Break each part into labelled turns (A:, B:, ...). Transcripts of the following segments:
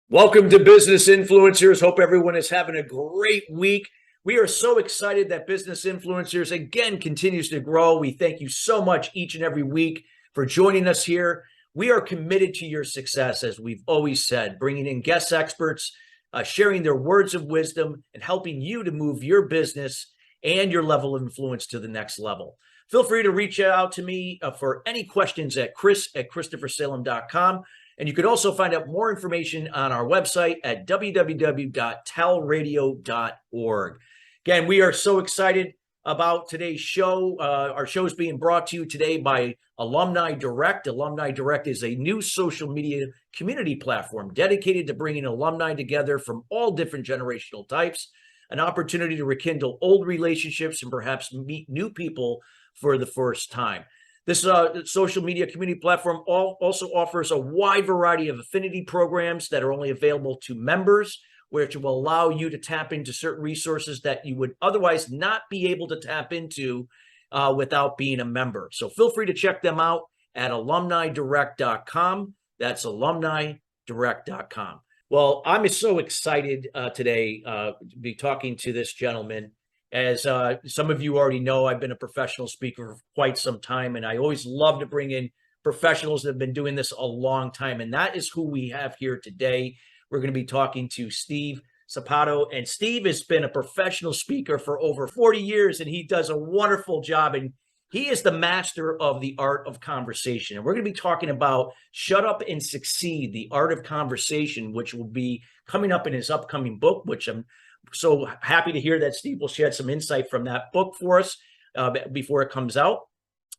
A: Welcome to Business Influencers. Hope everyone is having a great week. We are so excited that Business Influencers again continues to grow. We thank you so much each and every week for joining us here. We are committed to your success, as we've always said, bringing in guest experts, sharing their words of wisdom, and helping you to move your business and your level of influence to the next level. Feel free to reach out to me for any questions at chris@christophersalem.com. And you could also find out more information on our website at www.talradio.org. Again, we are so excited about today's show. Our show is being brought to you today by Alumni Direct. Alumni Direct is a new social media community platform dedicated to bringing alumni together from all different generational types, an opportunity to rekindle old relationships and perhaps meet new people for the first time. This social media community platform also offers a wide variety of affinity programs that are only available to members, which will allow you to tap into certain resources that you would otherwise not be able to tap into without being a member. So feel free to check them out at alumnidirect.com. That's alumnidirect.com. Well, I'm so excited today to be talking to this gentleman. As some of you already know, I've been a professional speaker for quite some time, and I always love to bring in professionals that have been doing this a long time, and that is who we have here today. We're going to be talking to Steve Sapato, and Steve has been a professional speaker for over 40 years, and he does a wonderful job, and he is the master of the art of conversation. And we're going to be talking about Shut Up and Succeed, the art of conversation, which will be coming up in his upcoming book, which I'm so happy to hear that Steve will shed some insight from that book for us before it comes out.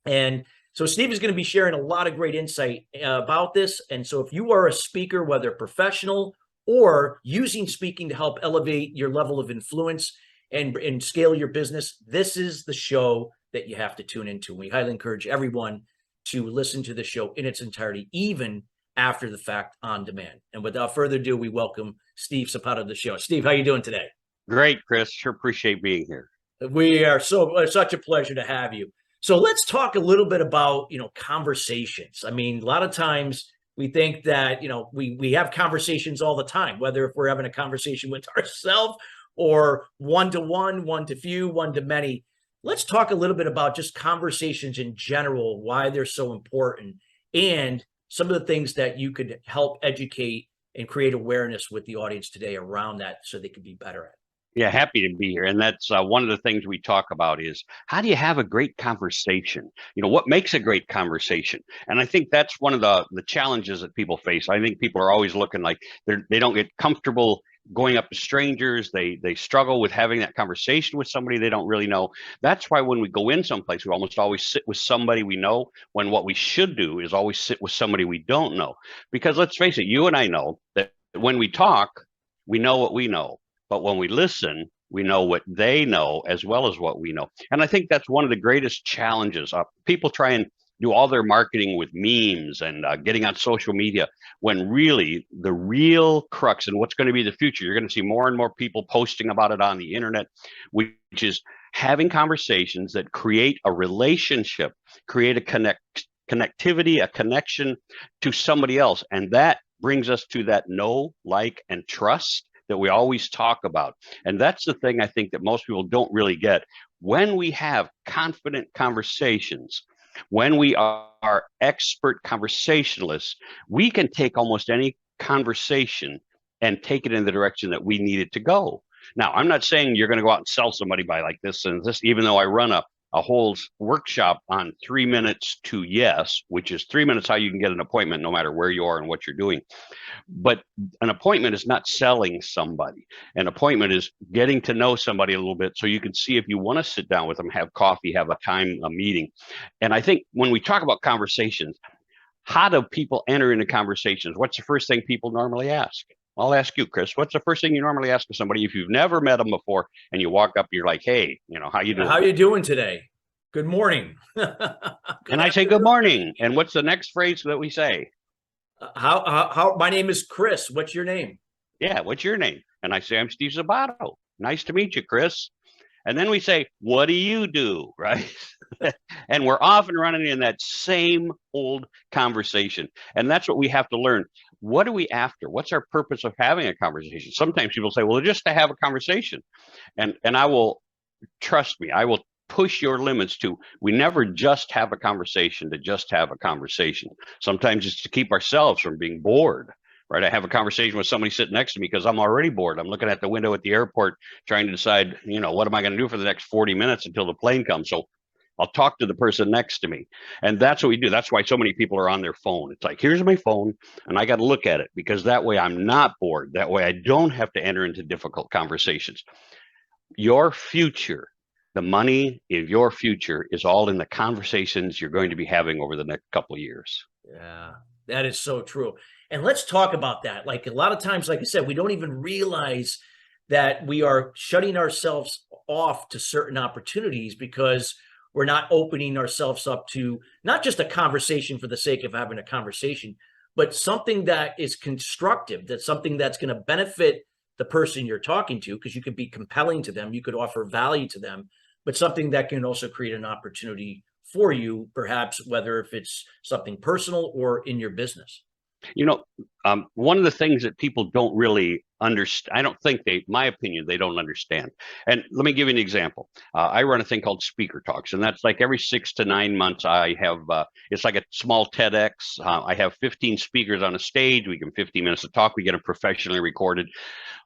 A: And so Steve is going to be sharing a lot of great insight about this. And so if you are a speaker, whether professional or using speaking to help elevate your level of influence and scale your business, this is the show that you have to tune into. We highly encourage everyone to listen to the show in its entirety, even after the fact, on demand. And without further ado, we welcome Steve Sapato to the show. Steve, how are you doing today?
B: Great, Chris. Sure appreciate being here.
A: We are such a pleasure to have you. So let's talk a little bit about, conversations. I mean, a lot of times we think that, we have conversations all the time, whether if we're having a conversation with ourselves or one-to-one, one-to-few, one-to-many. Let's talk a little bit about just conversations in general, why they're so important, and some of the things that you could help educate and create awareness with the audience today around that so they can be better at it.
B: Yeah, happy to be here. And that's one of the things we talk about is how do you have a great conversation? What makes a great conversation? And I think that's one of the challenges that people face. I think people are always looking like they don't get comfortable going up to strangers. They struggle with having that conversation with somebody they don't really know. That's why when we go in someplace, we almost always sit with somebody we know, when what we should do is always sit with somebody we don't know. Because let's face it, you and I know that when we talk, we know what we know. But when we listen, we know what they know as well as what we know. And I think that's one of the greatest challenges. People try and do all their marketing with memes and getting on social media, when really the real crux and what's going to be the future, you're going to see more and more people posting about it on the internet, which is having conversations that create a relationship, create a connectivity, a connection to somebody else. And that brings us to that know, like, and trust that we always talk about. And that's the thing I think that most people don't really get. When we have confident conversations, when we are expert conversationalists, we can take almost any conversation and take it in the direction that we need it to go. Now, I'm not saying you're going to go out and sell somebody by like this and this, even though I run a whole workshop on 3 minutes to yes, which is 3 minutes how you can get an appointment no matter where you are and what you're doing. But an appointment is not selling somebody. An appointment is getting to know somebody a little bit so you can see if you want to sit down with them, have coffee, have a meeting. And I think when we talk about conversations, how do people enter into conversations? What's the first thing people normally ask? I'll ask you, Chris, what's the first thing you normally ask of somebody if you've never met them before and you walk up, you're like, hey, how you doing?
A: How you doing today? Good morning.
B: And I say, good morning. And what's the next phrase that we say?
A: How my name is Chris. What's your name?
B: Yeah, what's your name? And I say, I'm Steve Sapato. Nice to meet you, Chris. And then we say, what do you do? Right. And we're often running in that same old conversation. And that's what we have to learn. What are we after? What's our purpose of having a conversation? Sometimes people say, well, just to have a conversation. And I will, trust me, I will push your limits to, we never just have a conversation to just have a conversation. Sometimes it's to keep ourselves from being bored, right? I have a conversation with somebody sitting next to me because I'm already bored. I'm looking at the window at the airport trying to decide, what am I going to do for the next 40 minutes until the plane comes? So I'll talk to the person next to me. And that's what we do. That's why so many people are on their phone. It's like, here's my phone, and I got to look at it, because that way I'm not bored. That way I don't have to enter into difficult conversations. Your future, the money in your future, is all in the conversations you're going to be having over the next couple of years.
A: Yeah, that is so true. And let's talk about that. Like, a lot of times, like I said, we don't even realize that we are shutting ourselves off to certain opportunities because we're not opening ourselves up to not just a conversation for the sake of having a conversation, but something that is constructive, that's something that's going to benefit the person you're talking to, because you could be compelling to them, you could offer value to them, but something that can also create an opportunity for you, perhaps, whether if it's something personal or in your business.
B: One of the things that people don't really understand, I don't think my opinion, they don't understand. And let me give you an example. I run a thing called Speaker Talks, and that's like every 6 to 9 months. I have, it's like a small TEDx. I have 15 speakers on a stage. We give them 15 minutes to talk. We get them professionally recorded.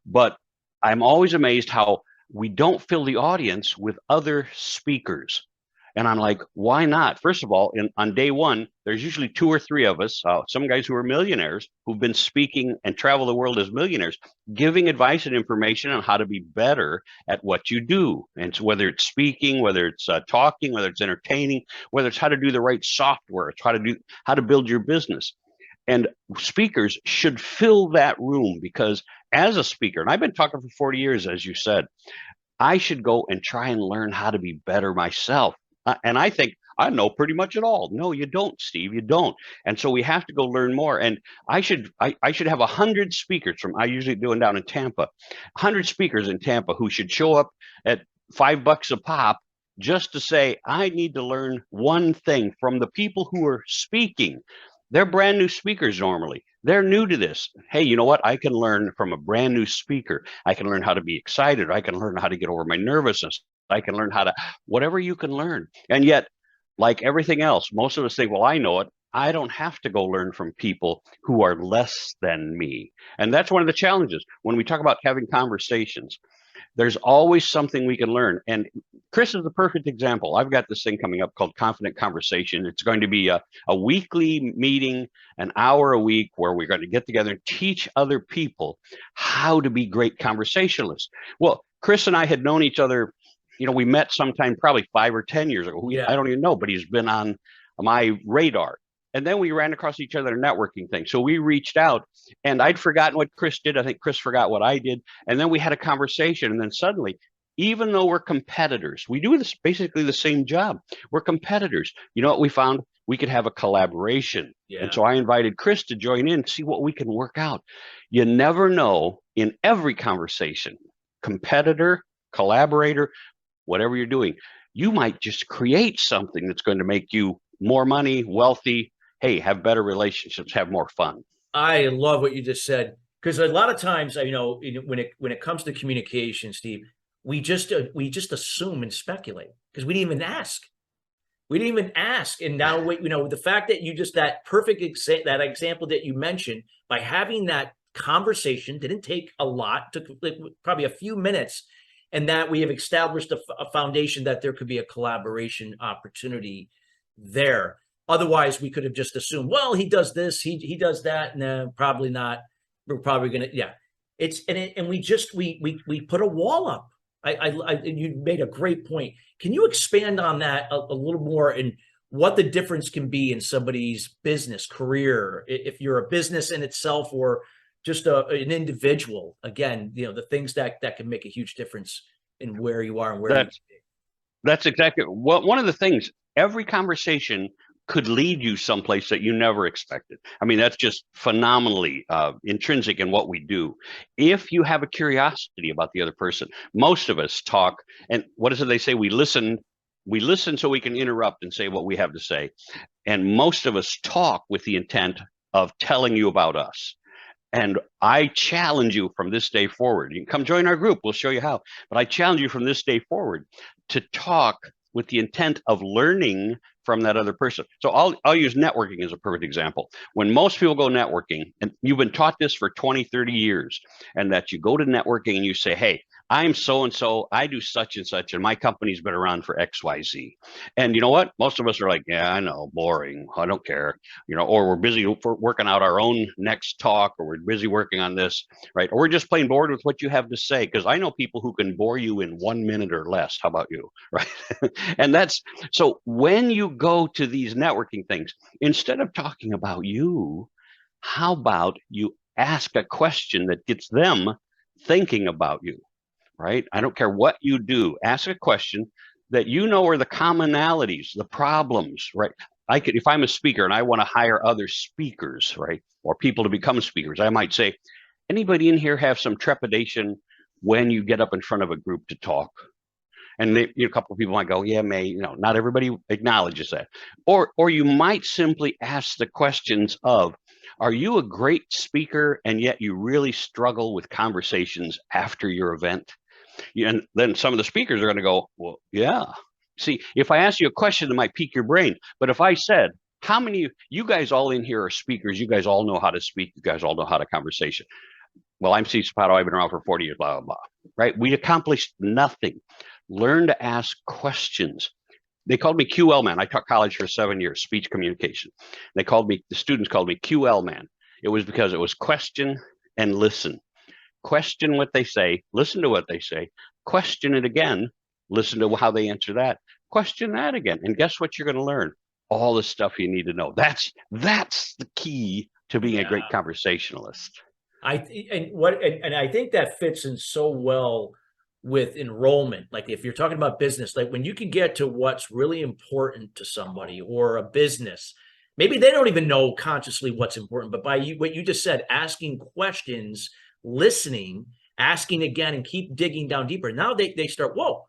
B: But I'm always amazed how we don't fill the audience with other speakers. And I'm like, why not? First of all, on day one, there's usually 2 or 3 of us, some guys who are millionaires who've been speaking and travel the world as millionaires, giving advice and information on how to be better at what you do. And so whether it's speaking, whether it's talking, whether it's entertaining, whether it's how to do the right software, it's how to build your business. And speakers should fill that room, because as a speaker, and I've been talking for 40 years, as you said, I should go and try and learn how to be better myself. And I think I know pretty much it all. No, you don't, Steve. You don't. And so we have to go learn more. And I should have 100 speakers I usually do it down in Tampa, 100 speakers in Tampa who should show up at $5 a pop just to say, I need to learn one thing from the people who are speaking. They're brand new speakers normally. They're new to this. Hey, you know what? I can learn from a brand new speaker. I can learn how to be excited. I can learn how to get over my nervousness. I can learn how to, whatever you can learn. And yet, like everything else, most of us think, well, I know it. I don't have to go learn from people who are less than me. And that's one of the challenges when we talk about having conversations. There's always something we can learn. And Chris is the perfect example. I've got this thing coming up called Confident Conversation. It's going to be a weekly meeting, an hour a week, where we're going to get together and teach other people how to be great conversationalists. Well, Chris and I had known each other. We met sometime probably 5 or 10 years ago.
A: Yeah.
B: I don't even know, but he's been on my radar. And then we ran across each other at a networking thing. So we reached out, and I'd forgotten what Chris did. I think Chris forgot what I did. And then we had a conversation. And then suddenly, even though we're competitors, we do this basically the same job. We're competitors. You know what we found? We could have a collaboration.
A: Yeah.
B: And so I invited Chris to join in, see what we can work out. You never know, in every conversation, competitor, collaborator, whatever you're doing, you might just create something that's going to make you more money, wealthy, hey, have better relationships, have more fun.
A: I love what you just said, because a lot of times, when it comes to communication, Steve, we just assume and speculate because we didn't even ask. We didn't even ask. And now, the fact that you just, that perfect that example that you mentioned, by having that conversation, didn't take a lot, took probably a few minutes, and that we have established a foundation that there could be a collaboration opportunity there. Otherwise, we could have just assumed, well, he does this, he does that. No, probably not. We're probably gonna, yeah. We put a wall up. You made a great point. Can you expand on that a little more, and what the difference can be in somebody's business career, if you're a business in itself or just an individual? Again, the things that can make a huge difference in where you are and where
B: that's exactly one of the things. Every conversation could lead you someplace that you never expected. I mean, that's just phenomenally intrinsic in what we do. If you have a curiosity about the other person, most of us talk, and what is it they say? We listen so we can interrupt and say what we have to say. And most of us talk with the intent of telling you about us. And I challenge you from this day forward. You can come join our group. We'll show you how. But I challenge you from this day forward to talk with the intent of learning from that other person. So I'll use networking as a perfect example. When most people go networking, and you've been taught this for 20, 30 years, and that you go to networking and you say, hey, I'm so-and-so, I do such and such, and my company's been around for XYZ. And you know what? Most of us are like, yeah, I know, boring. I don't care. Or we're busy working out our own next talk, or we're busy working on this, right? Or we're just plain bored with what you have to say, because I know people who can bore you in 1 minute or less. How about you, right? And so when you go to these networking things, instead of talking about you, how about you ask a question that gets them thinking about you? Right? I don't care what you do. Ask a question that you know are the commonalities, the problems, right? If I'm a speaker and I want to hire other speakers, right, or people to become speakers, I might say, anybody in here have some trepidation when you get up in front of a group to talk? And a couple of people might go, yeah, not everybody acknowledges that. Or you might simply ask the questions of, are you a great speaker and yet you really struggle with conversations after your event? And then some of the speakers are going to go, well, yeah. See, if I ask you a question, it might pique your brain. But if I said, how many of you guys all in here are speakers? You guys all know how to speak. You guys all know how to conversation. Well, I'm Steve Sapato. I've been around for 40 years, blah, blah, blah. Right? We accomplished nothing. Learn to ask questions. They called me QL man. I taught college for 7 years, speech communication. The students called me QL man. It was because it was question and listen. Question what they say, listen to what they say, question it again, listen to how they answer that, question that again. And guess what you're going to learn? All the stuff you need to know. That's the key to being a great conversationalist.
A: I think that fits in so well with enrollment. Like if you're talking about business, like when you can get to what's really important to somebody or a business, maybe they don't even know consciously what's important, but by what you just said, asking questions, listening, asking again, and keep digging down deeper. Now they start, whoa,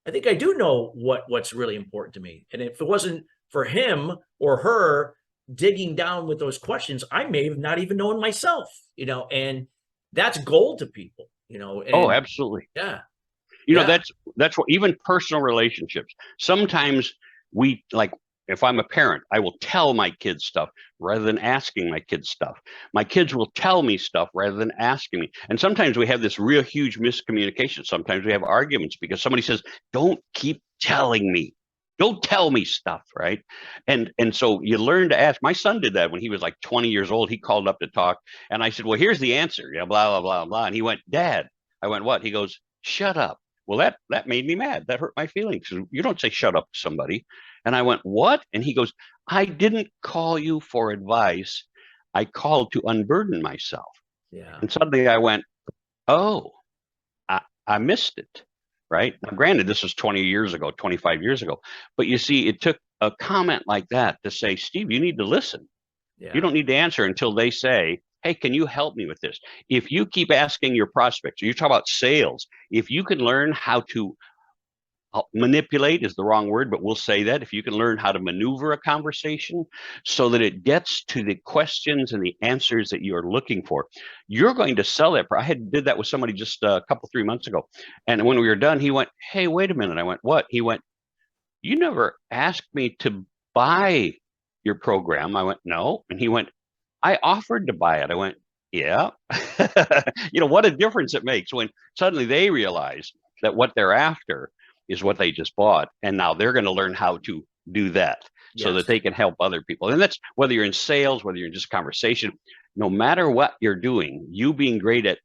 A: I think I do know what's really important to me. And if it wasn't for him or her digging down with those questions, I may have not even known myself, and that's gold to people, And,
B: oh, absolutely.
A: Yeah.
B: That's what, even personal relationships. Sometimes if I'm a parent, I will tell my kids stuff rather than asking my kids stuff. My kids will tell me stuff rather than asking me. And sometimes we have this real huge miscommunication. Sometimes we have arguments because somebody says, don't keep telling me. Don't tell me stuff, right? And so you learn to ask. My son did that when he was like 20 years old. He called up to talk. And I said, well, here's the answer. Yeah, blah, blah, blah, blah. And he went, Dad. I went, what? He goes, shut up. Well, that made me mad. That hurt my feelings. You don't say shut up to somebody. And I went, what? And he goes, I didn't call you for advice. I called to unburden myself.
A: Yeah.
B: And suddenly I went, oh, I missed it. Right. Now, granted, this was 20 years ago, 25 years ago. But you see, it took a comment like that to say, Steve, you need to listen. Yeah. You don't need to answer until they say, hey, can you help me with this? If you keep asking your prospects, you talk about sales, if you can learn how to manipulate is the wrong word, but we'll say that if you can learn how to maneuver a conversation so that it gets to the questions and the answers that you're looking for, you're going to sell that. I did that with somebody just a couple, 3 months ago. And when we were done, he went, hey, wait a minute. I went, what? He went, you never asked me to buy your program. I went, no. And he went, I offered to buy it. I went, yeah. What a difference it makes when suddenly they realize that what they're after is what they just bought. And now they're going to learn how to do that so that they can help other people. And that's whether you're in sales, whether you're in just conversation, no matter what you're doing, you being great at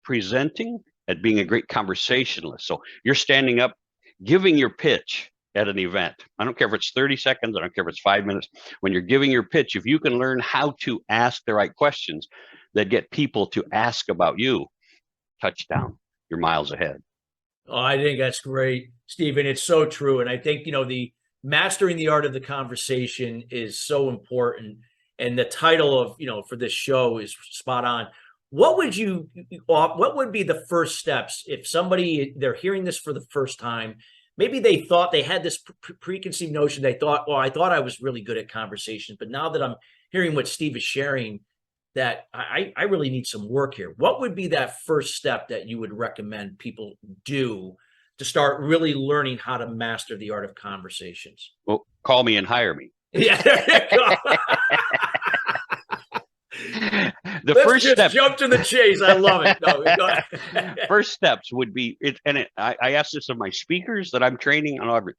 B: presenting, at being a great conversationalist. So you're standing up, giving your pitch at an event. I don't care if it's 30 seconds. I don't care if it's 5 minutes. When you're giving your pitch, if you can learn how to ask the right questions that get people to ask about you, touchdown, you're miles ahead.
A: Oh, I think that's great, Stephen. It's so true. And I think, the mastering the art of the conversation is so important. And the title of, for this show is spot on. What would be the first steps if they're hearing this for the first time? Maybe they thought they had this preconceived notion. They thought, well, I thought I was really good at conversations, but now that I'm hearing what Steve is sharing, that I really need some work here. What would be that first step that you would recommend people do to start really learning how to master the art of conversations?
B: Well, call me and hire me.
A: Yeah, there you go.
B: Let's first
A: just
B: step,
A: jump to the chase. I love it. No, go ahead.
B: First steps would be I ask this of my speakers that I'm training on Aubrey,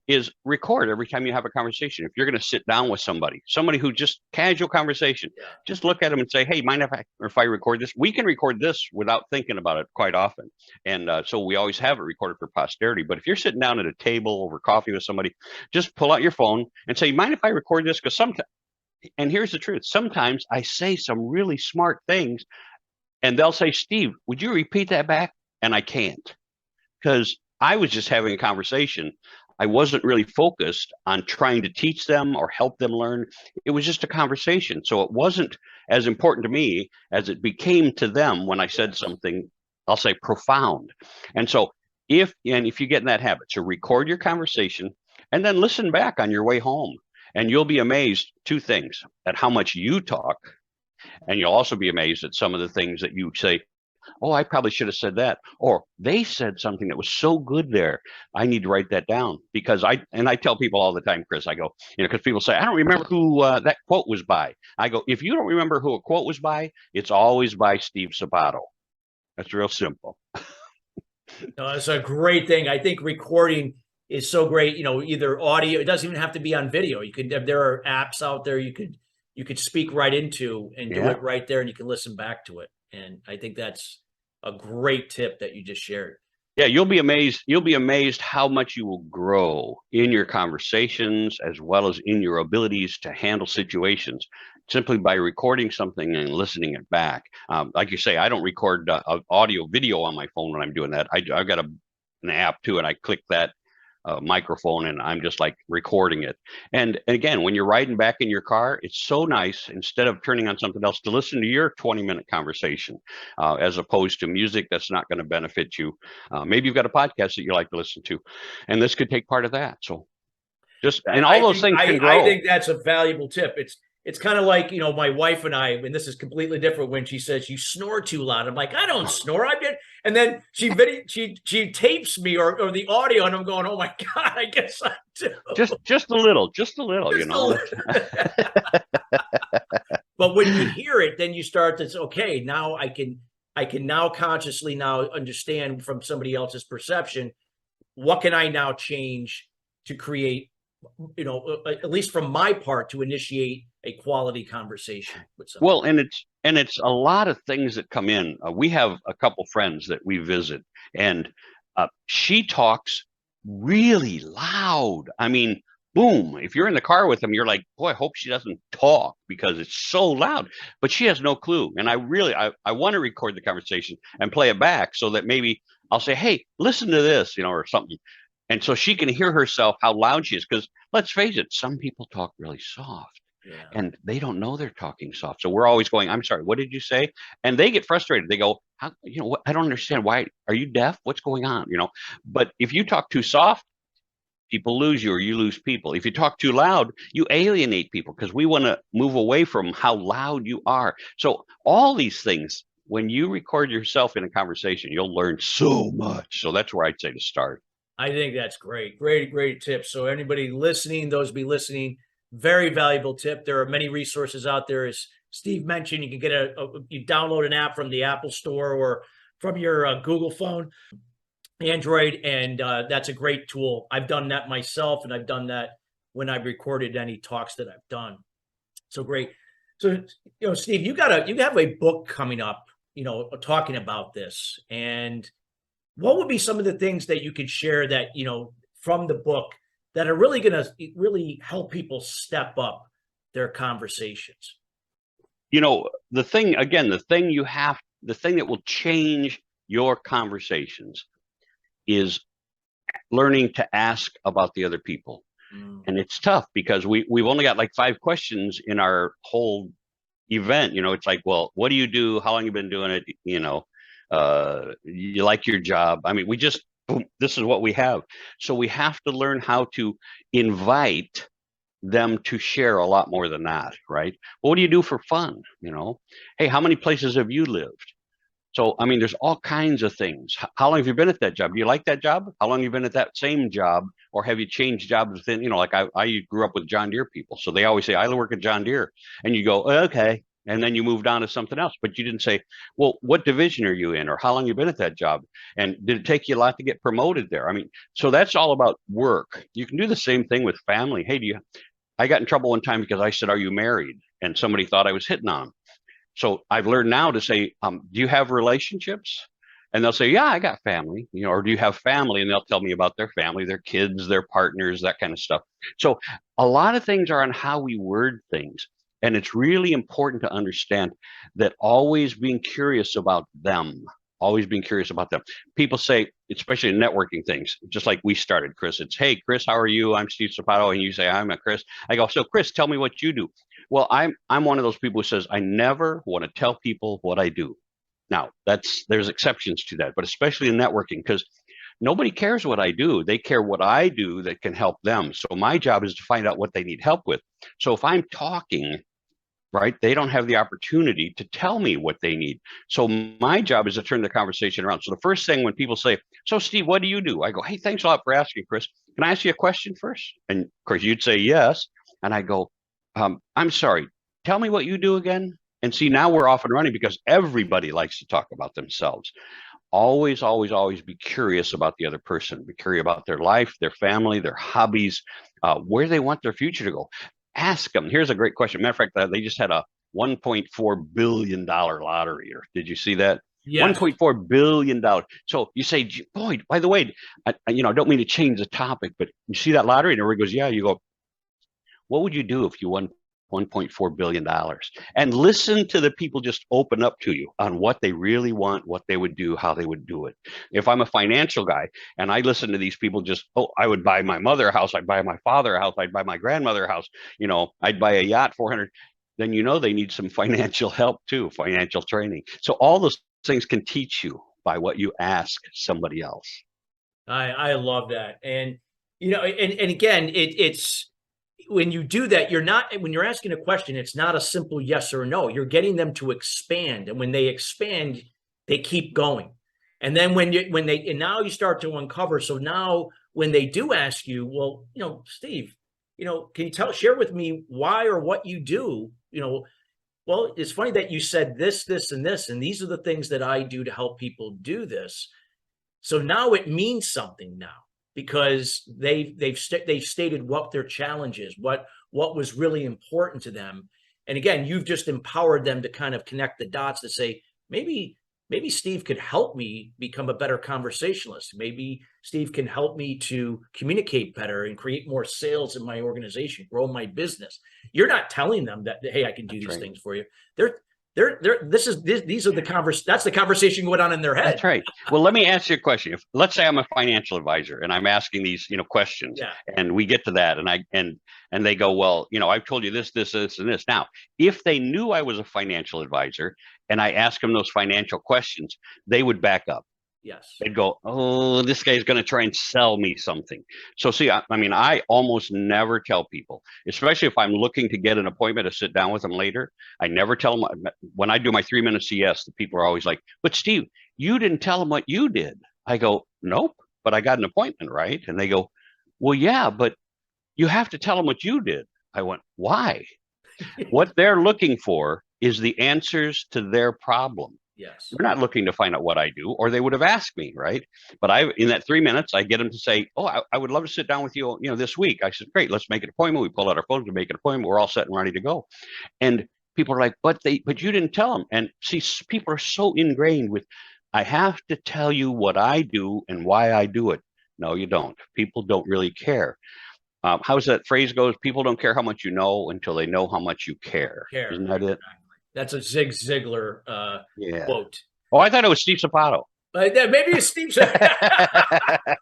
B: is record every time you have a conversation. If you're going to sit down with somebody who just casual conversation, just look at them and say, hey, mind if I record this? We can record this without thinking about it quite often. And so we always have it recorded for posterity. But if you're sitting down at a table over coffee with somebody, just pull out your phone and say, mind if I record this? Because sometimes, and here's the truth, sometimes I say some really smart things and they'll say, Steve, would you repeat that back? And I can't, because I was just having a conversation. I wasn't really focused on trying to teach them or help them learn. It was just a conversation. So it wasn't as important to me as it became to them when I said something, I'll say profound. And so if you get in that habit, so record your conversation and then listen back on your way home. And you'll be amazed, two things, at how much you talk. And you'll also be amazed at some of the things that you say, oh, I probably should have said that. Or they said something that was so good there, I need to write that down. Because I tell people all the time, Chris, I go, because people say, I don't remember who that quote was by. I go, if you don't remember who a quote was by, it's always by Steve Sapato. That's real simple.
A: No, it's a great thing. I think recording is so great. Either audio, it doesn't even have to be on video. There are apps out there you could speak right into and do it right there, and you can listen back to it. And I think that's a great tip that you just shared.
B: Yeah, you'll be amazed. You'll be amazed how much you will grow in your conversations as well as in your abilities to handle situations simply by recording something and listening it back. Like you say, I don't record audio video on my phone when I'm doing that. I've got an app too, and I click that microphone and I'm just like recording it. And again, when you're riding back in your car, it's so nice, instead of turning on something else, to listen to your 20-minute conversation as opposed to music that's not going to benefit you. Maybe you've got a podcast that you like to listen to, and this could take part of that. So and all those things can grow.
A: I think that's a valuable tip. It's kind of like, my wife and I, and this is completely different, when she says you snore too loud. I'm like, I don't snore. And then she tapes me or the audio, and I'm going, oh my God, I guess I do.
B: Just a little,
A: But when you hear it, then you start to say, okay, now I can now consciously now understand from somebody else's perception, what can I now change to create, at least from my part, to initiate a quality conversation with somebody.
B: Well, and it's a lot of things that come in. We have a couple friends that we visit, and she talks really loud. I mean, boom. If you're in the car with them, you're like, boy, I hope she doesn't talk because it's so loud. But she has no clue. And I want to record the conversation and play it back so that maybe I'll say, hey, listen to this, or something. And so she can hear herself how loud she is. Because let's face it, some people talk really soft. Yeah. And they don't know they're talking soft. So we're always going, I'm sorry, what did you say? And they get frustrated. They go, what? I don't understand. Why? Are you deaf? What's going on? But if you talk too soft, people lose you, or you lose people. If you talk too loud, you alienate people, because we want to move away from how loud you are. So all these things, when you record yourself in a conversation, you'll learn so much. So that's where I'd say to start.
A: I think that's great. Great tip. So anybody listening, those be listening, very valuable tip. There are many resources out there. As Steve mentioned, you can get you download an app from the Apple Store or from your Google phone, Android, and that's a great tool. I've done that myself, and I've done that when I've recorded any talks that I've done. So great. So, Steve, you have a book coming up, talking about this. And what would be some of the things that you could share that, from the book, that are really going to really help people step up their conversations?
B: The thing that will change your conversations is learning to ask about the other people.
A: Mm.
B: And it's tough because we've only got like 5 questions in our whole event. It's like, well, what do you do? How long you been doing it? You like your job? I mean, we just, boom, this is what we have. So we have to learn how to invite them to share a lot more than that, right? What do you do for fun? Hey, how many places have you lived? So, I mean, there's all kinds of things. How long have you been at that job? Do you like that job? How long have you been at that same job? Or have you changed jobs within, like I grew up with John Deere people. So they always say, I work at John Deere. And you go, okay. And then you moved on to something else. But you didn't say, well, what division are you in? Or how long you been at that job? And did it take you a lot to get promoted there? I mean, so that's all about work. You can do the same thing with family. Hey, I got in trouble one time because I said, are you married? And somebody thought I was hitting on them. So I've learned now to say, do you have relationships? And they'll say, yeah, I got family, or do you have family? And they'll tell me about their family, their kids, their partners, that kind of stuff. So a lot of things are on how we word things. And it's really important to understand that always being curious about them, always being curious about them. People say, especially in networking things, just like we started, Chris, it's, hey, Chris, how are you? I'm Steve Sapato. And you say, I'm a Chris. I go, so Chris, tell me what you do. Well, I'm one of those people who says, I never want to tell people what I do. Now, there's exceptions to that, but especially in networking, because nobody cares what I do. They care what I do that can help them. So my job is to find out what they need help with. So if I'm talking, right, they don't have the opportunity to tell me what they need. So my job is to turn the conversation around. So the first thing when people say, so Steve, what do you do? I go, hey, thanks a lot for asking, Chris. Can I ask you a question first? And of course, you'd say yes. And I go, I'm sorry, tell me what you do again. And see, now we're off and running because everybody likes to talk about themselves. Always, always, always be curious about the other person. Be curious about their life, their family, their hobbies, where they want their future to go. Ask them. Here's a great question. Matter of fact, they just had a $1.4 billion lottery. Or did you see that?
A: Yes.
B: $1.4 billion. So you say, boy, by the way, I don't mean to change the topic, but you see that lottery? And everybody goes, yeah. You go, what would you do if you won $1.4 billion? And listen to the people just open up to you on what they really want, what they would do, how they would do it. If I'm a financial guy and I listen to these people just, I would buy my mother a house, I'd buy my father a house, I'd buy my grandmother a house, I'd buy a yacht, 400, then they need some financial help too, financial training. So all those things can teach you by what you ask somebody else.
A: I love that. And, and again, it's, when you do that, when you're asking a question, it's not a simple yes or no. You're getting them to expand. And when they expand, they keep going. And then and now you start to uncover. So now when they do ask you, well, Steve, can you share with me why or what you do? Well, it's funny that you said this, this, and this, and these are the things that I do to help people do this. So now it means something now, because they've stated what their challenge is, what was really important to them. And again, you've just empowered them to kind of connect the dots to say, maybe Steve could help me become a better conversationalist. Maybe Steve can help me to communicate better and create more sales in my organization, grow my business. You're not telling them that, hey, I can do these things for you. That's the conversation going on in their head.
B: That's right. Well, let me ask you a question. Let's say I'm a financial advisor and I'm asking these, questions, and we get to that, and they go, well, I've told you this, this, this, and this. Now, if they knew I was a financial advisor and I ask them those financial questions, they would back up.
A: Yes.
B: They'd go, oh, this guy's going to try and sell me something. So see, I almost never tell people, especially if I'm looking to get an appointment to sit down with them later. I never tell them. When I do my 3 minute CS, the people are always like, but Steve, you didn't tell them what you did. I go, nope, but I got an appointment, right? And they go, well, yeah, but you have to tell them what you did. I went, why? What they're looking for is the answers to their problem.
A: Yes.
B: They're not looking to find out what I do, or they would have asked me, right? But in that 3 minutes, I get them to say, oh, I would love to sit down with you, this week. I said, great, let's make an appointment. We pull out our phones to make an appointment. We're all set and ready to go. And people are like, but you didn't tell them. And see, people are so ingrained with, I have to tell you what I do and why I do it. No, you don't. People don't really care. How's that phrase goes? People don't care how much you know until they know how much you care. Isn't that it?
A: That's a Zig Ziglar quote.
B: Oh, I thought it was Steve Sapato.
A: Maybe it's Steve said.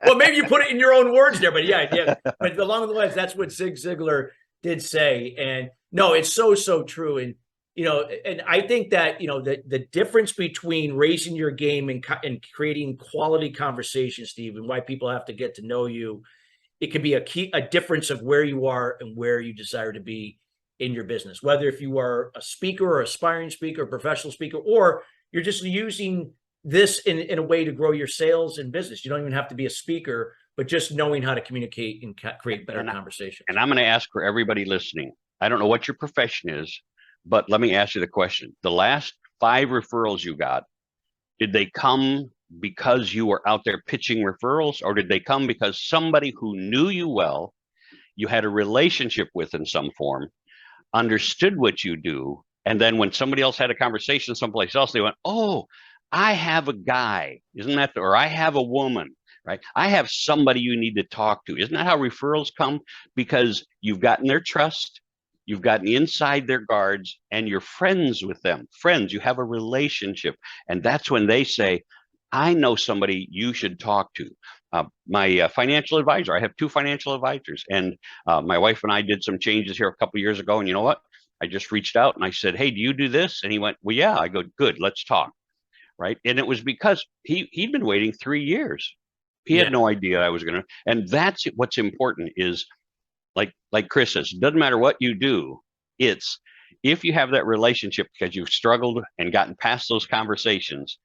A: Well, maybe you put it in your own words there, but yeah. But along the lines, that's what Zig Ziglar did say, and no, it's so true. And and I think that the difference between raising your game and creating quality conversation, Steve, and why people have to get to know you, it can be a difference of where you are and where you desire to be in your business. Whether if you are a speaker or aspiring speaker, professional speaker, or you're just using this in a way to grow your sales and business. You don't even have to be a speaker, but just knowing how to communicate and create better conversations.
B: And I'm going to ask for everybody listening. I don't know what your profession is, but let me ask you the question. The last 5 referrals you got, did they come because you were out there pitching referrals, or did they come because somebody who knew you well, you had a relationship with in some form, understood what you do, and then when somebody else had a conversation someplace else, they went, oh, I have a guy, isn't that, or I have a woman, right? I have somebody you need to talk to. Isn't that how referrals come? Because you've gotten their trust, you've gotten inside their guards, and you're friends with them. Friends, you have a relationship. And that's when they say, I know somebody you should talk to. My financial advisor, I have 2 financial advisors, and my wife and I did some changes here a couple of years ago. And you know what? I just reached out and I said, hey, do you do this? And he went, well, yeah. I go, good, let's talk. Right. And it was because he'd been waiting 3 years. He had no idea I was going to. And that's what's important is like Chris says, it doesn't matter what you do. It's if you have that relationship because you've struggled and gotten past those conversations,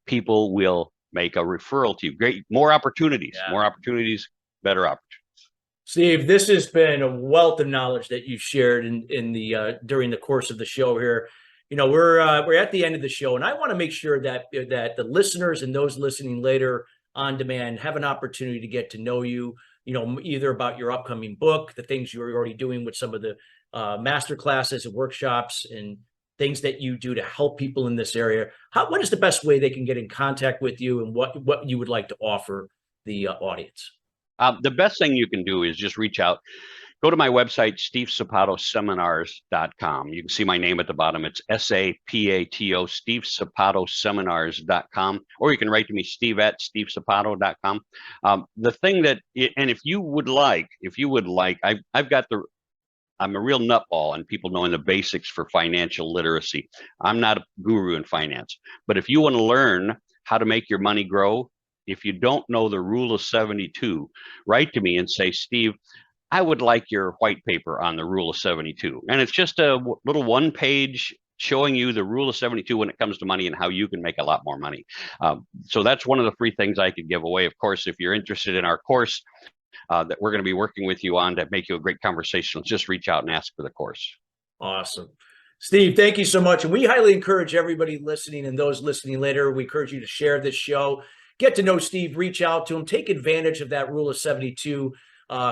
B: people will make a referral to you. More opportunities, better opportunities.
A: Steve, this has been a wealth of knowledge that you've shared in the during the course of the show here. We're at the end of the show, and I want to make sure that the listeners and those listening later on demand have an opportunity to get to know you. Either about your upcoming book, the things you're already doing with some of the master classes and workshops, and things that you do to help people in this area. What is the best way they can get in contact with you, and what you would like to offer the audience?
B: The best thing you can do is just reach out. Go to my website, stevesapatoseminars.com. You can see my name at the bottom. It's SAPATO, stevesapatoseminars.com. Or you can write to me, steve@stevesapato.com. The thing that, and if you would like, I'm a real nutball and people knowing the basics for financial literacy. I'm not a guru in finance, but if you want to learn how to make your money grow, if you don't know the rule of 72, write to me and say, Steve, I would like your white paper on the rule of 72. And it's just a little 1-page showing you the rule of 72 when it comes to money and how you can make a lot more money. So that's one of the free things I could give away. Of course, if you're interested in our course that we're going to be working with you on to make you a great conversationalist, just reach out and ask for the course.
A: Awesome. Steve, thank you so much. And we highly encourage everybody listening and those listening later, we encourage you to share this show, get to know Steve, reach out to him, take advantage of that rule of 72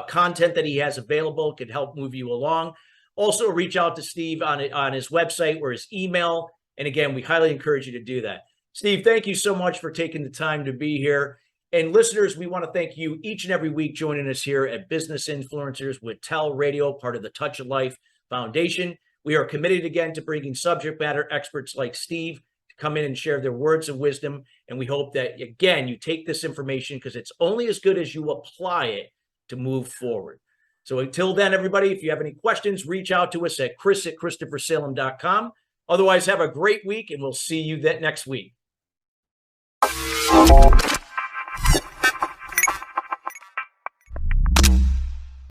A: content that he has available, could help move you along. Also reach out to Steve on his website or his email. And again, we highly encourage you to do that. Steve, thank you so much for taking the time to be here. And listeners, we want to thank you each and every week joining us here at Business Influencers with TALRadio, part of the Touch of Life Foundation. We are committed again to bringing subject matter experts like Steve to come in and share their words of wisdom. And we hope that, again, you take this information because it's only as good as you apply it to move forward. So until then, everybody, if you have any questions, reach out to us at chris@christophersalem.com. Otherwise, have a great week, and we'll see you next week.